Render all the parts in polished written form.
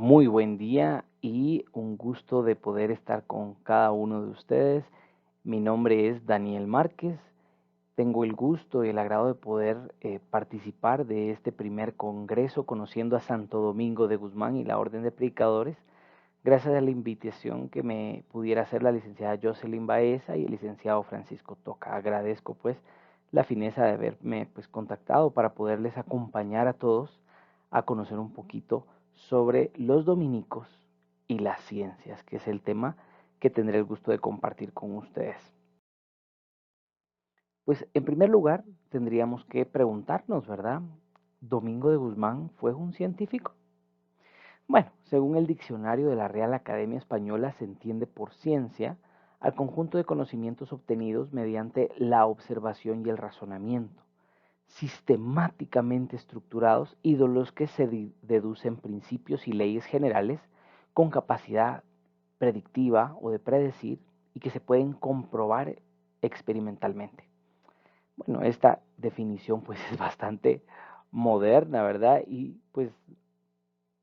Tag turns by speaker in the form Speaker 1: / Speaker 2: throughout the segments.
Speaker 1: Muy buen día y un gusto de poder estar con cada uno de ustedes. Mi nombre es Daniel Márquez. Tengo el gusto y el agrado de poder participar de este primer congreso conociendo a Santo Domingo de Guzmán y la Orden de Predicadores, gracias a la invitación que me pudiera hacer la licenciada Jocelyn Baeza y el licenciado Francisco Toca. Agradezco pues la fineza de haberme pues contactado para poderles acompañar a todos a conocer un poquito sobre los dominicos y las ciencias, que es el tema que tendré el gusto de compartir con ustedes. Pues en primer lugar tendríamos que preguntarnos, ¿verdad? ¿Domingo de Guzmán fue un científico? Bueno, según el diccionario de la Real Academia Española, se entiende por ciencia al conjunto de conocimientos obtenidos mediante la observación y el razonamiento, sistemáticamente estructurados y de los que se deducen principios y leyes generales con capacidad predictiva o de predecir y que se pueden comprobar experimentalmente. Bueno, esta definición pues es bastante moderna, ¿verdad? Y pues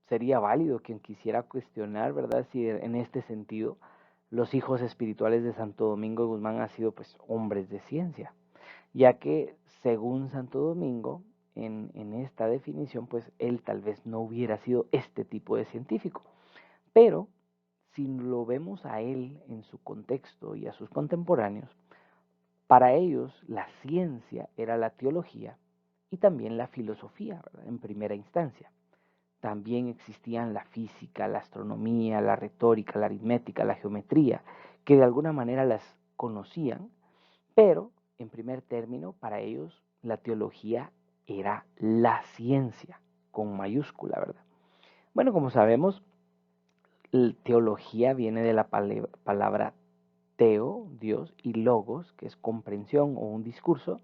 Speaker 1: sería válido quien quisiera cuestionar, ¿verdad? Si en este sentido los hijos espirituales de Santo Domingo de Guzmán han sido pues hombres de ciencia, ya que según Santo Domingo, en esta definición, pues él tal vez no hubiera sido este tipo de científico, pero si lo vemos a él en su contexto y a sus contemporáneos, para ellos la ciencia era la teología y también la filosofía, ¿verdad? En primera instancia. También existían la física, la astronomía, la retórica, la aritmética, la geometría, que de alguna manera las conocían, pero en primer término para ellos la teología era la ciencia, con mayúscula, ¿verdad? Bueno, como sabemos, teología viene de la palabra teo, Dios, y logos, que es comprensión o un discurso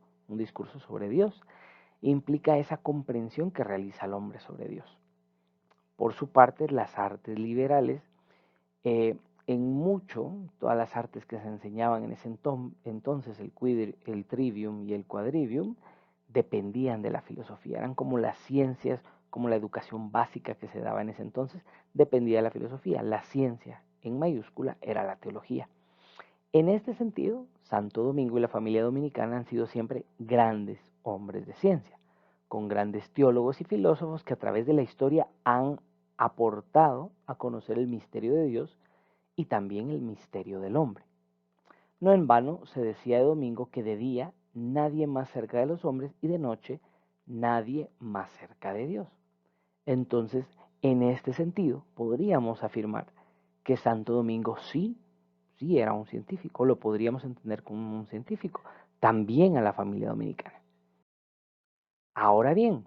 Speaker 1: sobre Dios. Implica esa comprensión que realiza el hombre sobre Dios. Por su parte, las artes liberales, eh, en mucho, todas las artes que se enseñaban en ese entonces, el trivium y el quadrivium, dependían de la filosofía, eran como las ciencias, como la educación básica que se daba en ese entonces, dependía de la filosofía. La ciencia, en mayúscula, era la teología. En este sentido, Santo Domingo y la familia dominicana han sido siempre grandes hombres de ciencia, con grandes teólogos y filósofos que a través de la historia han aportado a conocer el misterio de Dios y también el misterio del hombre. No en vano se decía de Domingo que de día nadie más cerca de los hombres y de noche nadie más cerca de Dios. Entonces, en este sentido, podríamos afirmar que Santo Domingo sí era un científico, lo podríamos entender como un científico, también a la familia dominicana. Ahora bien,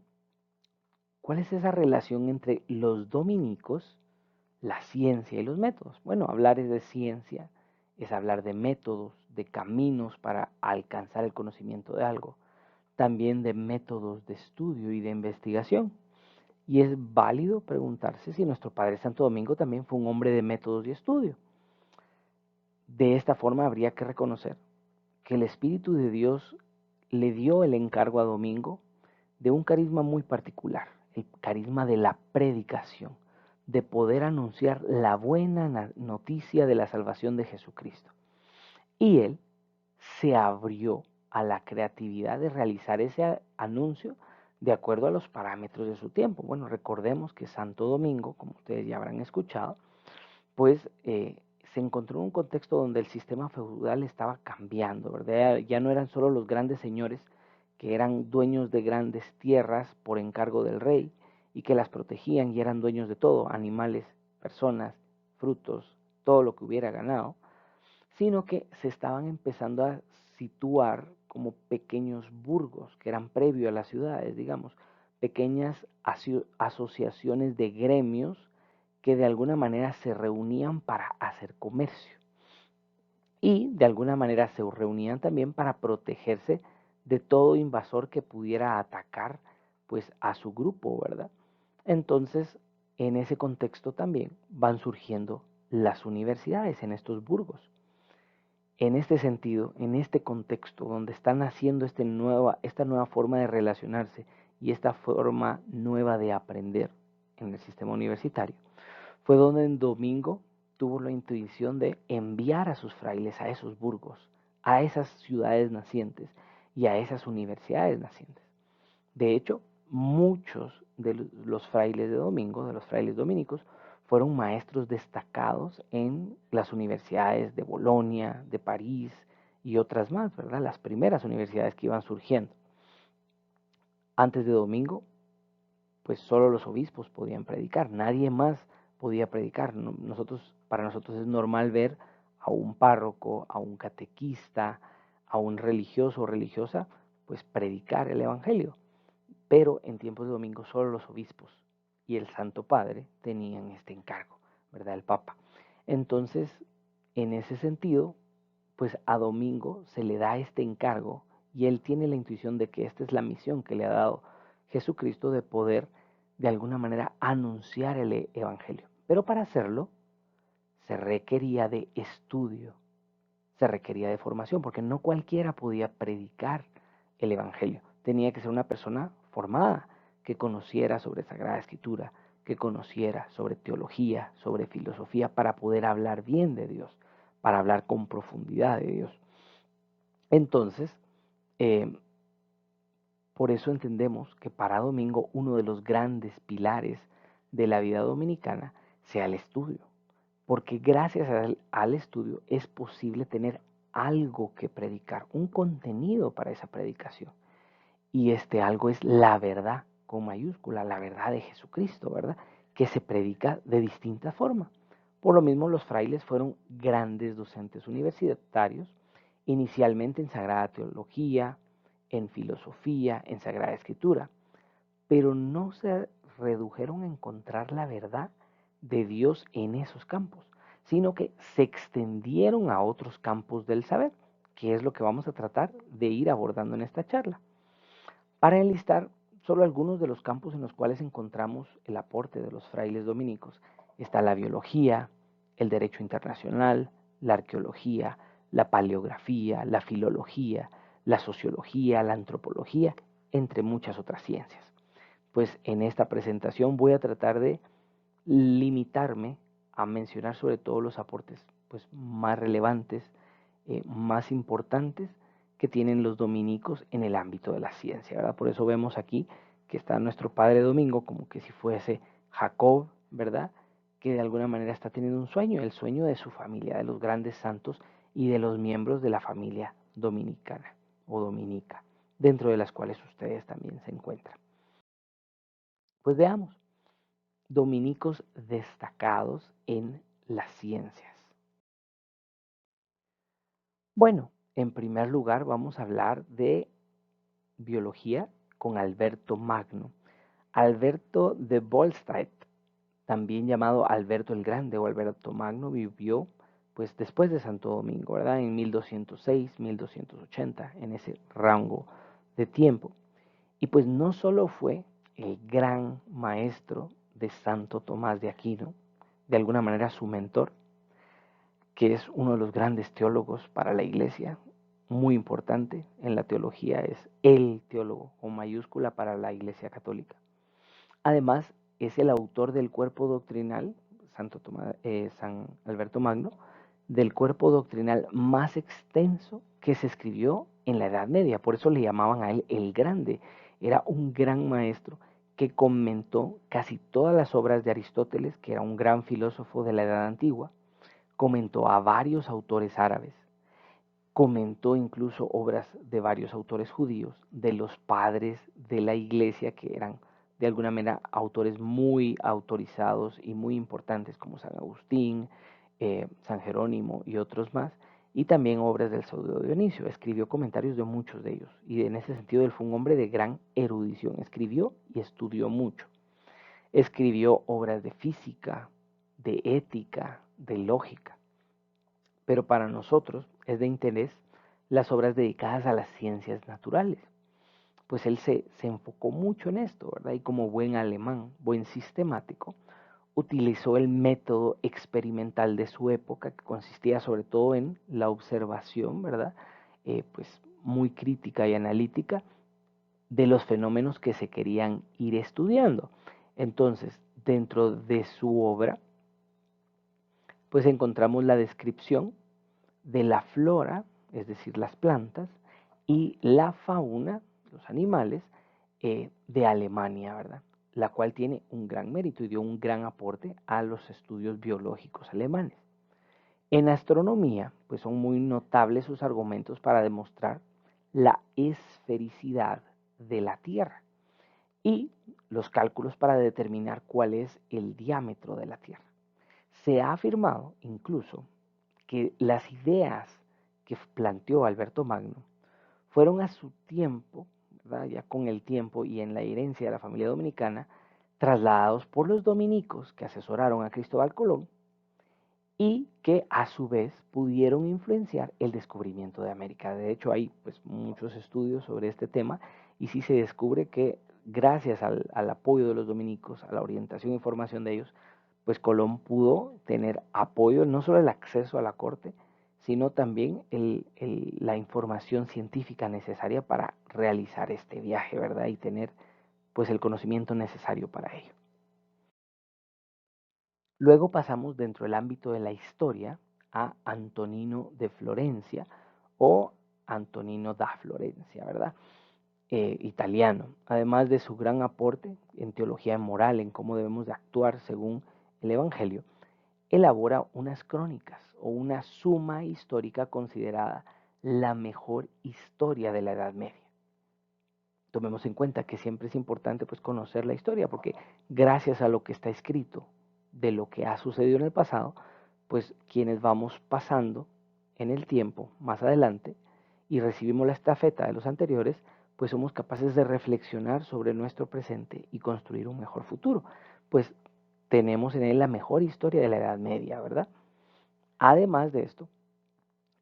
Speaker 1: ¿cuál es esa relación entre los dominicos, la ciencia y los métodos? Bueno, hablar de ciencia es hablar de métodos, de caminos para alcanzar el conocimiento de algo, también de métodos de estudio y de investigación. Y es válido preguntarse si nuestro Padre Santo Domingo también fue un hombre de métodos y estudio. De esta forma habría que reconocer que el Espíritu de Dios le dio el encargo a Domingo de un carisma muy particular, el carisma de la predicación, de poder anunciar la buena noticia de la salvación de Jesucristo. Y él se abrió a la creatividad de realizar ese anuncio de acuerdo a los parámetros de su tiempo. Bueno, recordemos que Santo Domingo, como ustedes ya habrán escuchado, pues se encontró en un contexto donde el sistema feudal estaba cambiando, ¿verdad? Ya no eran solo los grandes señores que eran dueños de grandes tierras por encargo del rey y que las protegían y eran dueños de todo, animales, personas, frutos, todo lo que hubiera ganado, sino que se estaban empezando a situar como pequeños burgos que eran previo a las ciudades, digamos, pequeñas asociaciones de gremios que de alguna manera se reunían para hacer comercio y de alguna manera se reunían también para protegerse de todo invasor que pudiera atacar pues a su grupo, ¿verdad? Entonces, en ese contexto también van surgiendo las universidades en estos burgos. En este sentido, en este contexto donde están haciendo esta nueva forma de relacionarse y esta forma nueva de aprender en el sistema universitario, Fue donde en Domingo tuvo la intuición de enviar a sus frailes a esos burgos, a esas ciudades nacientes y a esas universidades nacientes. De hecho, muchos de los frailes de Domingo, de los frailes dominicos, fueron maestros destacados en las universidades de Bolonia, de París y otras más, ¿verdad? Las primeras universidades que iban surgiendo. Antes de Domingo, pues solo los obispos podían predicar, nadie más podía predicar. Para nosotros es normal ver a un párroco, a un catequista, a un religioso o religiosa, pues predicar el evangelio. Pero en tiempos de Domingo solo los obispos y el Santo Padre tenían este encargo, ¿verdad? El Papa. Entonces, en ese sentido, pues a Domingo se le da este encargo y él tiene la intuición de que esta es la misión que le ha dado Jesucristo de poder de alguna manera anunciar el evangelio. Pero para hacerlo se requería de estudio, se requería de formación, porque no cualquiera podía predicar el evangelio. Tenía que ser una persona formada, que conociera sobre Sagrada Escritura, que conociera sobre teología, sobre filosofía, para poder hablar bien de Dios, para hablar con profundidad de Dios. Entonces, eh, por eso entendemos que para Domingo uno de los grandes pilares de la vida dominicana sea el estudio, porque gracias al estudio es posible tener algo que predicar, un contenido para esa predicación. Y este algo es la verdad, con mayúscula, la verdad de Jesucristo, ¿verdad? Que se predica de distintas formas. Por lo mismo, los frailes fueron grandes docentes universitarios, inicialmente en Sagrada Teología, en Filosofía, en Sagrada Escritura, pero no se redujeron a encontrar la verdad de Dios en esos campos, sino que se extendieron a otros campos del saber, que es lo que vamos a tratar de ir abordando en esta charla. Para enlistar solo algunos de los campos en los cuales encontramos el aporte de los frailes dominicos, está la biología, el derecho internacional, la arqueología, la paleografía, la filología, la sociología, la antropología, entre muchas otras ciencias. Pues en esta presentación voy a tratar de limitarme a mencionar sobre todo los aportes pues, más relevantes, más importantes que tienen los dominicos en el ámbito de la ciencia, ¿verdad? Por eso vemos aquí que está nuestro Padre Domingo como que si fuese Jacob, ¿verdad? Que de alguna manera está teniendo un sueño, el sueño de su familia, de los grandes santos y de los miembros de la familia dominicana o dominica, dentro de las cuales ustedes también se encuentran. Pues veamos, dominicos destacados en las ciencias. Bueno, en primer lugar vamos a hablar de biología con Alberto Magno. Alberto de Volstead, también llamado Alberto el Grande o Alberto Magno, vivió pues después de Santo Domingo, ¿verdad? En 1206, 1280, en ese rango de tiempo. Y pues no solo fue el gran maestro de Santo Tomás de Aquino, de alguna manera su mentor, que es uno de los grandes teólogos para la iglesia, muy importante en la teología, es el teólogo con mayúscula para la iglesia católica. Además, es el autor del cuerpo doctrinal, San Alberto Magno, del cuerpo doctrinal más extenso que se escribió en la Edad Media. Por eso le llamaban a él el Grande. Era un gran maestro que comentó casi todas las obras de Aristóteles, que era un gran filósofo de la Edad Antigua. Comentó a varios autores árabes, comentó incluso obras de varios autores judíos, de los padres de la iglesia, que eran de alguna manera autores muy autorizados y muy importantes, como San Agustín, San Jerónimo y otros más, y también obras del Pseudo Dionisio. Escribió comentarios de muchos de ellos, y en ese sentido él fue un hombre de gran erudición, escribió y estudió mucho. Escribió obras de física, de ética, de lógica. Pero para nosotros es de interés las obras dedicadas a las ciencias naturales, pues él se enfocó mucho en esto, ¿verdad? Y como buen alemán, buen sistemático, utilizó el método experimental de su época, que consistía sobre todo en la observación, ¿verdad? Pues muy crítica y analítica de los fenómenos que se querían ir estudiando. Entonces, dentro de su obra, pues encontramos la descripción de la flora, es decir, las plantas, y la fauna, los animales, de Alemania, ¿verdad? La cual tiene un gran mérito y dio un gran aporte a los estudios biológicos alemanes. En astronomía, pues son muy notables sus argumentos para demostrar la esfericidad de la Tierra y los cálculos para determinar cuál es el diámetro de la Tierra. Se ha afirmado incluso que las ideas que planteó Alberto Magno fueron a su tiempo, ¿verdad? Ya con el tiempo y en la herencia de la familia dominicana, trasladados por los dominicos que asesoraron a Cristóbal Colón y que a su vez pudieron influenciar el descubrimiento de América. De hecho, hay pues muchos estudios sobre este tema y sí se descubre que gracias al apoyo de los dominicos, a la orientación e información de ellos, pues Colón pudo tener apoyo, no solo el acceso a la corte, sino también la información científica necesaria para realizar este viaje, ¿verdad? Y tener pues el conocimiento necesario para ello. Luego pasamos dentro del ámbito de la historia a Antonino de Florencia o Antonino da Florencia, ¿verdad? Italiano, además de su gran aporte en teología moral, en cómo debemos de actuar según el Evangelio, elabora unas crónicas o una suma histórica considerada la mejor historia de la Edad Media. Tomemos en cuenta que siempre es importante pues conocer la historia, porque gracias a lo que está escrito de lo que ha sucedido en el pasado, pues quienes vamos pasando en el tiempo más adelante y recibimos la estafeta de los anteriores, pues somos capaces de reflexionar sobre nuestro presente y construir un mejor futuro. Pues tenemos en él la mejor historia de la Edad Media, ¿verdad? Además de esto,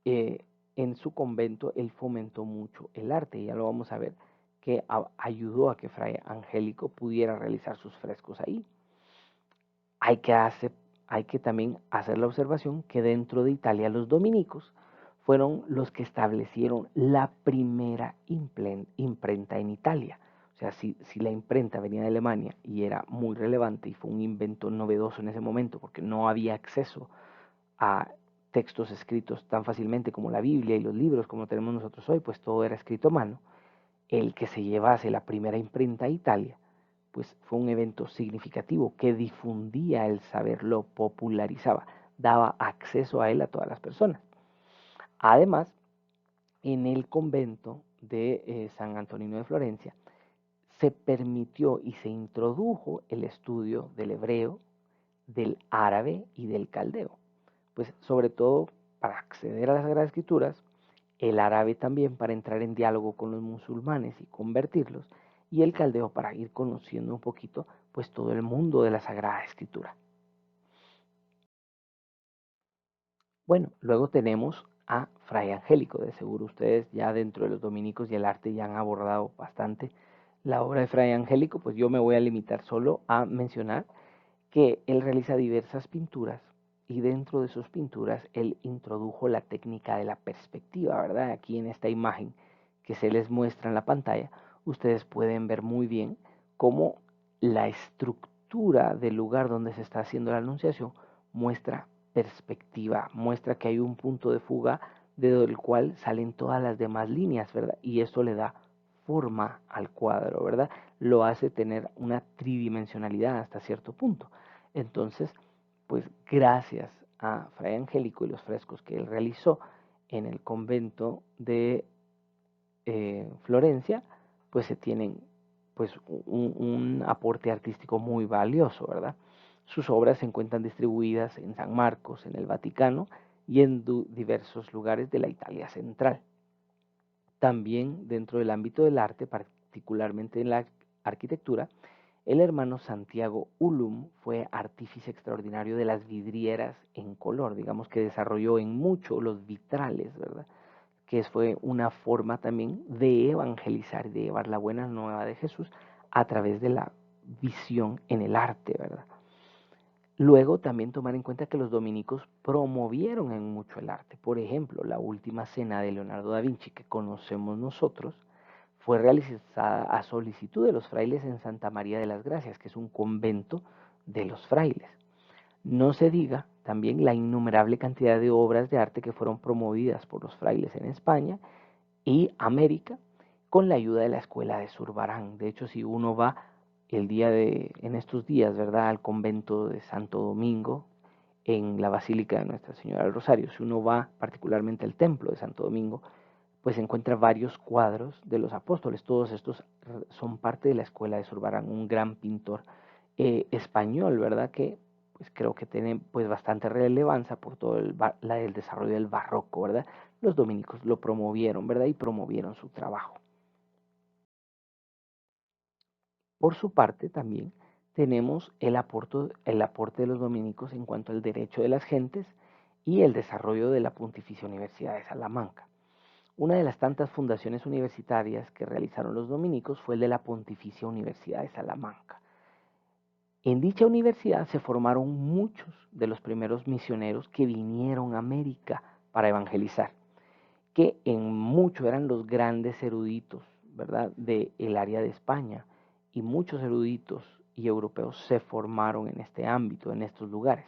Speaker 1: eh, en su convento él fomentó mucho el arte, y ya lo vamos a ver, que ayudó a que Fray Angélico pudiera realizar sus frescos ahí. Hay que, hay que también hacer la observación que dentro de Italia los dominicos fueron los que establecieron la primera imprenta en Italia. O sea, si la imprenta venía de Alemania y era muy relevante y fue un invento novedoso en ese momento porque no había acceso a textos escritos tan fácilmente como la Biblia y los libros como tenemos nosotros hoy, pues todo era escrito a mano, el que se llevase la primera imprenta a Italia, pues fue un evento significativo que difundía el saber, lo popularizaba, daba acceso a él a todas las personas. Además, en el convento de San Antonino de Florencia, se permitió y se introdujo el estudio del hebreo, del árabe y del caldeo. Pues sobre todo para acceder a las Sagradas Escrituras, el árabe también para entrar en diálogo con los musulmanes y convertirlos, y el caldeo para ir conociendo un poquito pues todo el mundo de la Sagrada Escritura. Bueno, luego tenemos a Fray Angélico, de seguro ustedes ya dentro de los dominicos y el arte ya han abordado bastante la obra de Fray Angélico, pues yo me voy a limitar solo a mencionar que él realiza diversas pinturas y dentro de sus pinturas él introdujo la técnica de la perspectiva, ¿verdad? Aquí en esta imagen que se les muestra en la pantalla, ustedes pueden ver muy bien cómo la estructura del lugar donde se está haciendo la anunciación muestra perspectiva, muestra que hay un punto de fuga del cual salen todas las demás líneas, ¿verdad? Y esto le da forma al cuadro, ¿verdad? Lo hace tener una tridimensionalidad hasta cierto punto. Entonces, pues gracias a Fray Angélico y los frescos que él realizó en el convento de Florencia, pues se tienen pues un aporte artístico muy valioso, ¿verdad? Sus obras se encuentran distribuidas en San Marcos, en el Vaticano y en diversos lugares de la Italia central. También dentro del ámbito del arte, particularmente en la arquitectura, el hermano Santiago Ulum fue artífice extraordinario de las vidrieras en color, digamos que desarrolló en mucho los vitrales, ¿verdad? Que fue una forma también de evangelizar, de llevar la buena nueva de Jesús a través de la visión en el arte, ¿verdad? Luego también tomar en cuenta que los dominicos promovieron en mucho el arte. Por ejemplo, la última cena de Leonardo da Vinci que conocemos nosotros fue realizada a solicitud de los frailes en Santa María de las Gracias, que es un convento de los frailes. No se diga también la innumerable cantidad de obras de arte que fueron promovidas por los frailes en España y América con la ayuda de la escuela de Zurbarán. De hecho, si uno va en estos días, ¿verdad?, al convento de Santo Domingo, en la Basílica de Nuestra Señora del Rosario, si uno va particularmente al templo de Santo Domingo, pues encuentra varios cuadros de los apóstoles. Todos estos son parte de la escuela de Zurbarán, un gran pintor español, ¿verdad?, que pues creo que tiene pues bastante relevancia por todo el desarrollo del barroco, ¿verdad? Los dominicos lo promovieron, ¿verdad? Y promovieron su trabajo. Por su parte, también tenemos el aporte de los dominicos en cuanto al derecho de las gentes y el desarrollo de la Pontificia Universidad de Salamanca. Una de las tantas fundaciones universitarias que realizaron los dominicos fue el de la Pontificia Universidad de Salamanca. En dicha universidad se formaron muchos de los primeros misioneros que vinieron a América para evangelizar, que en mucho eran los grandes eruditos, ¿verdad?, del área de España, y muchos eruditos y europeos se formaron en este ámbito, en estos lugares.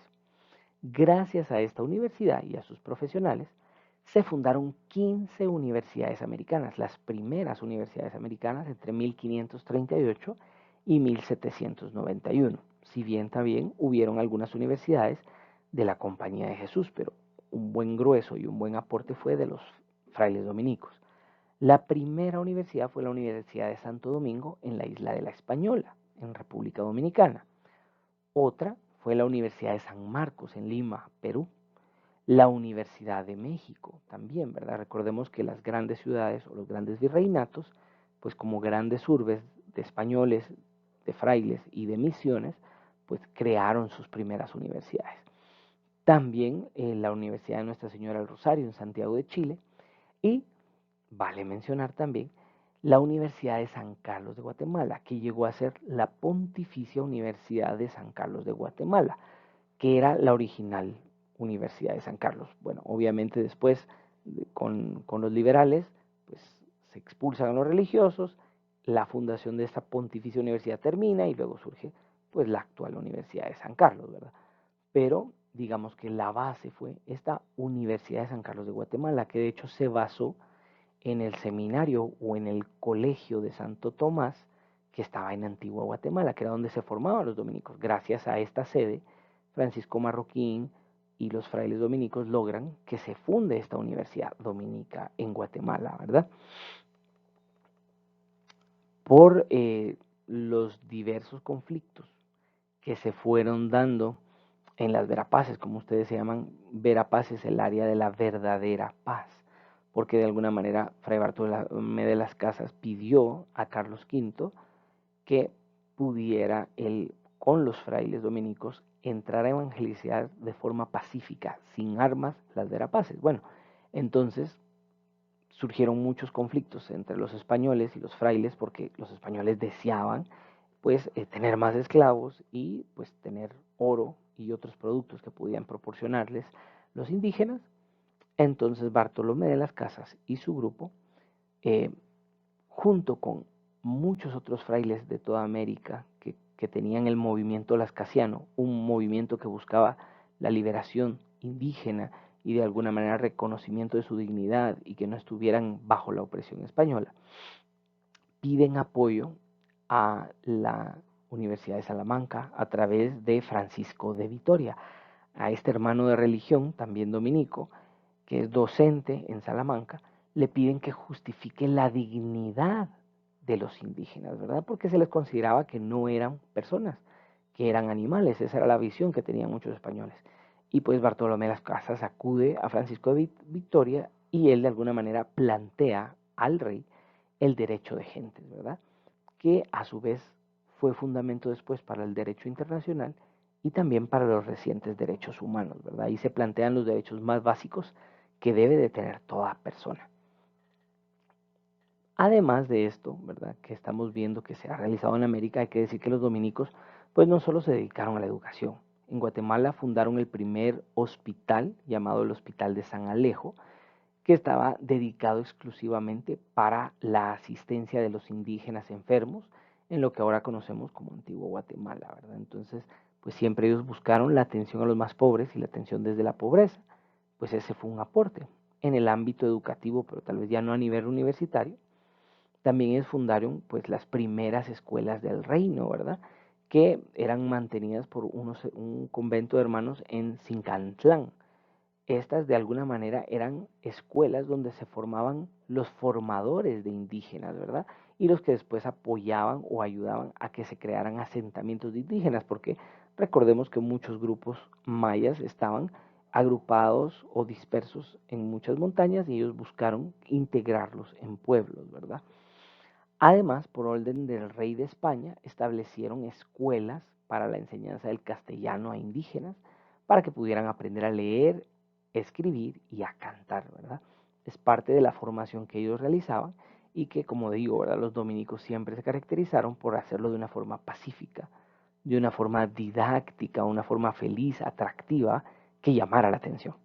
Speaker 1: Gracias a esta universidad y a sus profesionales, se fundaron 15 universidades americanas, las primeras universidades americanas entre 1538 y 1791. Si bien también hubieron algunas universidades de la Compañía de Jesús, pero un buen grueso y un buen aporte fue de los frailes dominicos. La primera universidad fue la Universidad de Santo Domingo en la isla de la Española, en República Dominicana. Otra fue la Universidad de San Marcos en Lima, Perú. La Universidad de México también, ¿verdad? Recordemos que las grandes ciudades o los grandes virreinatos, pues como grandes urbes de españoles, de frailes y de misiones, pues crearon sus primeras universidades. También la Universidad de Nuestra Señora del Rosario en Santiago de Chile y vale mencionar también la Universidad de San Carlos de Guatemala, que llegó a ser la Pontificia Universidad de San Carlos de Guatemala, que era la original Universidad de San Carlos. Bueno, obviamente después con los liberales, pues se expulsan a los religiosos, la fundación de esta Pontificia Universidad termina y luego surge pues la actual Universidad de San Carlos, ¿verdad? Pero digamos que la base fue esta Universidad de San Carlos de Guatemala, que de hecho se basó en el seminario o en el colegio de Santo Tomás, que estaba en Antigua Guatemala, que era donde se formaban los dominicos. Gracias a esta sede, Francisco Marroquín y los frailes dominicos logran que se funde esta universidad dominica en Guatemala, ¿verdad? Por los diversos conflictos que se fueron dando en las Verapaces, como ustedes se llaman, Verapaces, el área de la verdadera paz, porque de alguna manera Fray Bartolomé de las Casas pidió a Carlos V que pudiera él, con los frailes dominicos, entrar a evangelizar de forma pacífica, sin armas, las Verapaces. Bueno, entonces surgieron muchos conflictos entre los españoles y los frailes, porque los españoles deseaban pues tener más esclavos y pues tener oro y otros productos que podían proporcionarles los indígenas. Entonces Bartolomé de las Casas y su grupo, eh, junto con muchos otros frailes de toda América que tenían el movimiento lascasiano, un movimiento que buscaba la liberación indígena y de alguna manera reconocimiento de su dignidad y que no estuvieran bajo la opresión española, piden apoyo a la Universidad de Salamanca a través de Francisco de Vitoria, a este hermano de religión, también dominico, que es docente en Salamanca, le piden que justifique la dignidad de los indígenas, ¿verdad? Porque se les consideraba que no eran personas, que eran animales, esa era la visión que tenían muchos españoles. Y pues Bartolomé de las Casas acude a Francisco de Vitoria y él de alguna manera plantea al rey el derecho de gentes, ¿verdad? Que a su vez fue fundamento después para el derecho internacional y también para los recientes derechos humanos, ¿verdad? Ahí se plantean los derechos más básicos que debe de tener toda persona. Además de esto, ¿verdad?, que estamos viendo que se ha realizado en América, hay que decir que los dominicos pues no solo se dedicaron a la educación. En Guatemala fundaron el primer hospital llamado el Hospital de San Alejo, que estaba dedicado exclusivamente para la asistencia de los indígenas enfermos en lo que ahora conocemos como Antiguo Guatemala, ¿verdad? Entonces, pues siempre ellos buscaron la atención a los más pobres y la atención desde la pobreza. Pues ese fue un aporte. En el ámbito educativo, pero tal vez ya no a nivel universitario, también ellos fundaron pues las primeras escuelas del reino, ¿verdad? Que eran mantenidas por un convento de hermanos en Cincantlán. Estas de alguna manera eran escuelas donde se formaban los formadores de indígenas, ¿verdad? Y los que después apoyaban o ayudaban a que se crearan asentamientos de indígenas, porque recordemos que muchos grupos mayas estaban agrupados o dispersos en muchas montañas y ellos buscaron integrarlos en pueblos, ¿verdad? Además, por orden del rey de España, establecieron escuelas para la enseñanza del castellano a indígenas para que pudieran aprender a leer, escribir y a cantar, ¿verdad? Es parte de la formación que ellos realizaban y que, como digo, ¿verdad? Los dominicos siempre se caracterizaron por hacerlo de una forma pacífica, de una forma didáctica, una forma feliz, atractiva, que llamara la atención.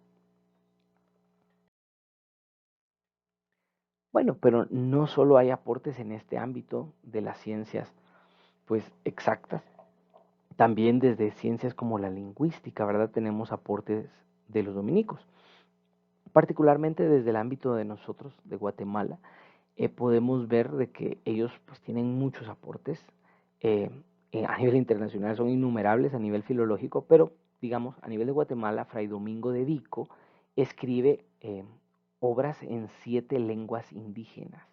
Speaker 1: Bueno, pero no solo hay aportes en este ámbito de las ciencias pues exactas. También desde ciencias como la lingüística, ¿verdad? Tenemos aportes de los dominicos. Particularmente desde el ámbito de nosotros, de Guatemala, podemos ver de que ellos pues tienen muchos aportes. eh, a nivel internacional son innumerables a nivel filológico, pero digamos a nivel de Guatemala, Fray Domingo de Vico escribe obras en 7 lenguas indígenas,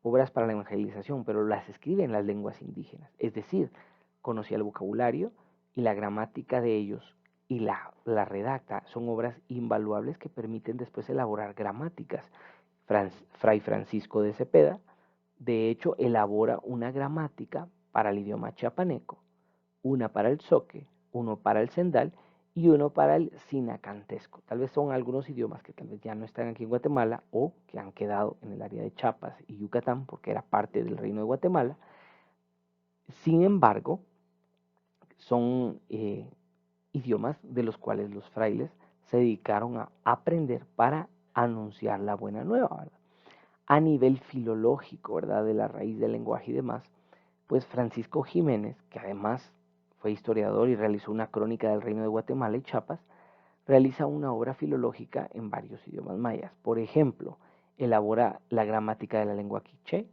Speaker 1: obras para la evangelización, pero las escribe en las lenguas indígenas. Es decir, conocía el vocabulario y la gramática de ellos y la redacta. Son obras invaluables que permiten después elaborar gramáticas. Fray Francisco de Cepeda, de hecho, elabora una gramática para el idioma chiapaneco, una para el zoque, uno para el sendal y uno para el sinacantesco. Tal vez son algunos idiomas que tal vez ya no están aquí en Guatemala o que han quedado en el área de Chiapas y Yucatán porque era parte del reino de Guatemala. Sin embargo, son idiomas de los cuales los frailes se dedicaron a aprender para anunciar la buena nueva, ¿verdad? A nivel filológico, ¿verdad? De la raíz del lenguaje y demás, pues Francisco Jiménez, que además fue historiador y realizó una crónica del Reino de Guatemala y Chiapas, realiza una obra filológica en varios idiomas mayas. Por ejemplo, elabora la gramática de la lengua quiché,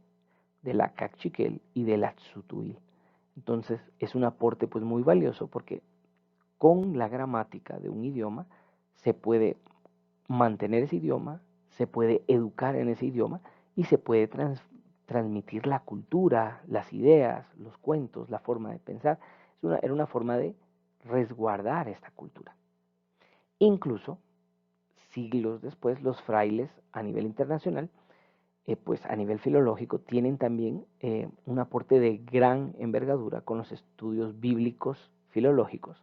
Speaker 1: de la cachiquel y de la tzutuil. Entonces, es un aporte pues muy valioso porque con la gramática de un idioma se puede mantener ese idioma, se puede educar en ese idioma y se puede transmitir la cultura, las ideas, los cuentos, la forma de pensar. Era una forma de resguardar esta cultura. Incluso, siglos después, los frailes a nivel internacional, pues a nivel filológico, tienen también un aporte de gran envergadura con los estudios bíblicos filológicos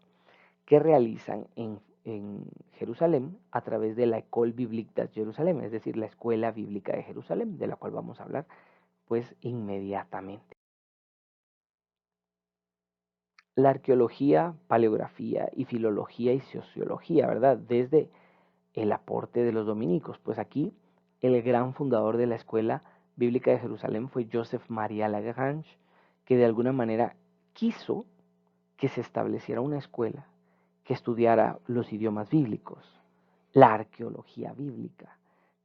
Speaker 1: que realizan en Jerusalén a través de la École Biblique de Jerusalén, es decir, la Escuela Bíblica de Jerusalén, de la cual vamos a hablar pues inmediatamente. La arqueología, paleografía y filología y sociología, ¿verdad? Desde el aporte de los dominicos, pues aquí el gran fundador de la Escuela Bíblica de Jerusalén fue Joseph María Lagrange, que de alguna manera quiso que se estableciera una escuela que estudiara los idiomas bíblicos, la arqueología bíblica,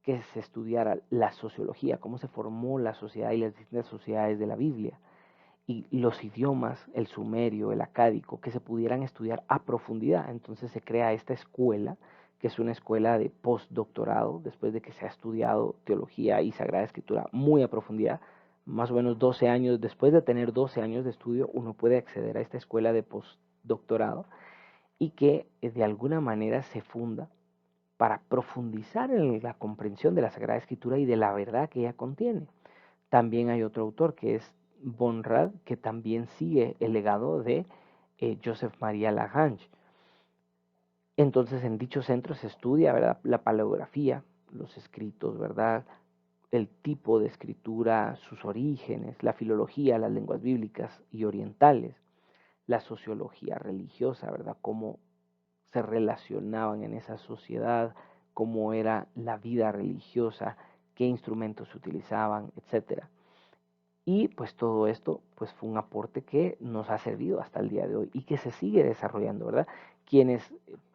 Speaker 1: que se estudiara la sociología, cómo se formó la sociedad y las distintas sociedades de la Biblia, y los idiomas, el sumerio, el acádico, que se pudieran estudiar a profundidad. Entonces se crea esta escuela, que es una escuela de postdoctorado, después de que se ha estudiado teología y sagrada escritura muy a profundidad, más o menos 12 años, después de tener 12 años de estudio, uno puede acceder a esta escuela de postdoctorado y que de alguna manera se funda para profundizar en la comprensión de la Sagrada Escritura y de la verdad que ella contiene. También hay otro autor que es Bonrad, que también sigue el legado de Joseph María Lagrange. Entonces, en dicho centro se estudia, ¿verdad?, la paleografía, los escritos, ¿verdad?, el tipo de escritura, sus orígenes, la filología, las lenguas bíblicas y orientales, la sociología religiosa, ¿verdad?, cómo se relacionaban en esa sociedad, cómo era la vida religiosa, qué instrumentos se utilizaban, etcétera. Y pues todo esto pues fue un aporte que nos ha servido hasta el día de hoy y que se sigue desarrollando, ¿verdad? Quienes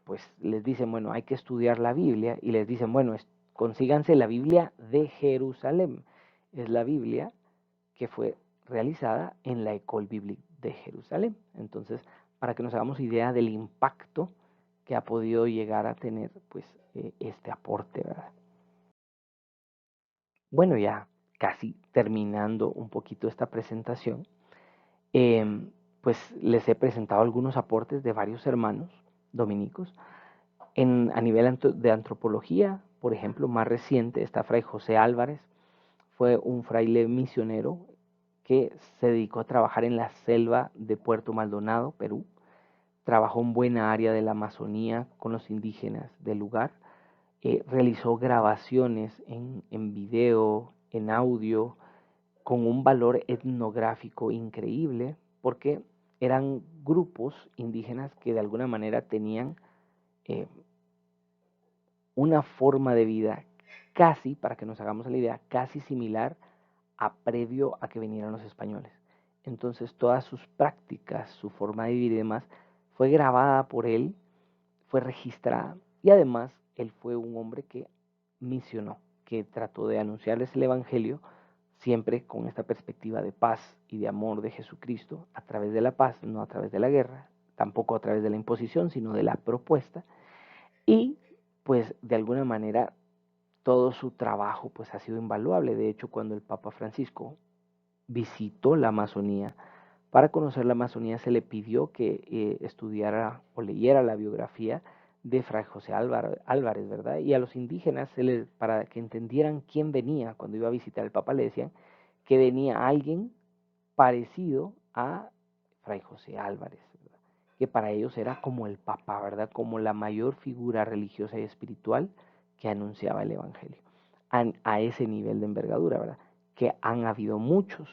Speaker 1: pues les dicen, bueno, hay que estudiar la Biblia y les dicen, bueno, consíganse la Biblia de Jerusalén. Es la Biblia que fue realizada en la École Biblique de Jerusalén. Entonces, para que nos hagamos idea del impacto que ha podido llegar a tener pues este aporte, ¿verdad? Bueno, ya casi terminando un poquito esta presentación, pues les he presentado algunos aportes de varios hermanos dominicos. A nivel de antropología, por ejemplo, más reciente está Fray José Álvarez, fue un fraile misionero que se dedicó a trabajar en la selva de Puerto Maldonado, Perú. Trabajó en buena área de la Amazonía con los indígenas del lugar. Realizó grabaciones en video, en audio, con un valor etnográfico increíble, porque eran grupos indígenas que de alguna manera tenían eh, una forma de vida casi, para que nos hagamos la idea, casi similar a previo a que vinieran los españoles. Entonces todas sus prácticas, su forma de vivir y demás, fue grabada por él, fue registrada y además él fue un hombre que misionó, que trató de anunciarles el Evangelio siempre con esta perspectiva de paz y de amor de Jesucristo a través de la paz, no a través de la guerra, tampoco a través de la imposición, sino de la propuesta. Y pues de alguna manera todo su trabajo pues ha sido invaluable. De hecho, cuando el Papa Francisco visitó la Amazonía, para conocer la Amazonía se le pidió que estudiara o leyera la biografía de Fray José Álvarez, ¿verdad? Y a los indígenas, para que entendieran quién venía cuando iba a visitar el Papa, le decían que venía alguien parecido a Fray José Álvarez, ¿verdad? Que para ellos era como el Papa, ¿verdad? Como la mayor figura religiosa y espiritual que anunciaba el Evangelio. A ese nivel de envergadura, ¿verdad? Que han habido muchos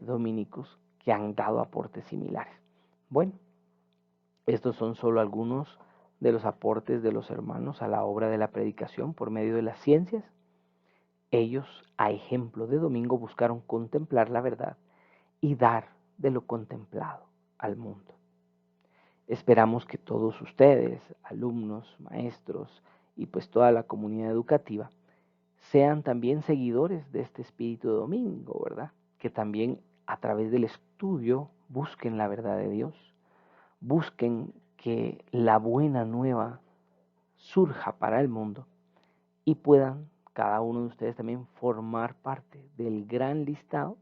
Speaker 1: dominicos que han dado aportes similares. Bueno, estos son solo algunos de los aportes de los hermanos a la obra de la predicación por medio de las ciencias. Ellos, a ejemplo de Domingo, buscaron contemplar la verdad y dar de lo contemplado al mundo. Esperamos que todos ustedes, alumnos, maestros y pues toda la comunidad educativa, sean también seguidores de este espíritu de Domingo, ¿verdad? Que también a través del estudio busquen la verdad de Dios, busquen que la buena nueva surja para el mundo y puedan cada uno de ustedes también formar parte del gran listado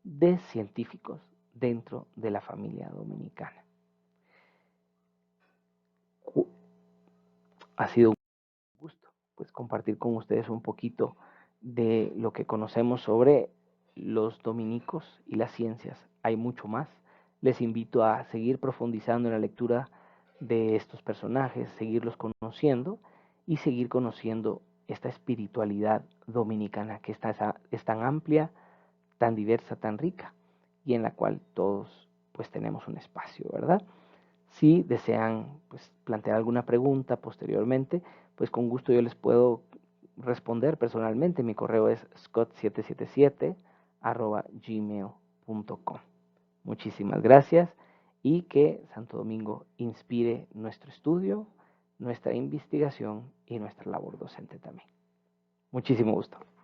Speaker 1: de científicos dentro de la familia dominicana. Ha sido un gusto pues compartir con ustedes un poquito de lo que conocemos sobre los dominicos y las ciencias. Hay mucho más. Les invito a seguir profundizando en la lectura de estos personajes, seguirlos conociendo y seguir conociendo esta espiritualidad dominicana que es tan amplia, tan diversa, tan rica y en la cual todos pues tenemos un espacio, ¿verdad? Si desean pues, plantear alguna pregunta posteriormente, pues con gusto yo les puedo responder personalmente. Mi correo es scott777@gmail.com. Muchísimas gracias y que Santo Domingo inspire nuestro estudio, nuestra investigación y nuestra labor docente también. Muchísimo gusto.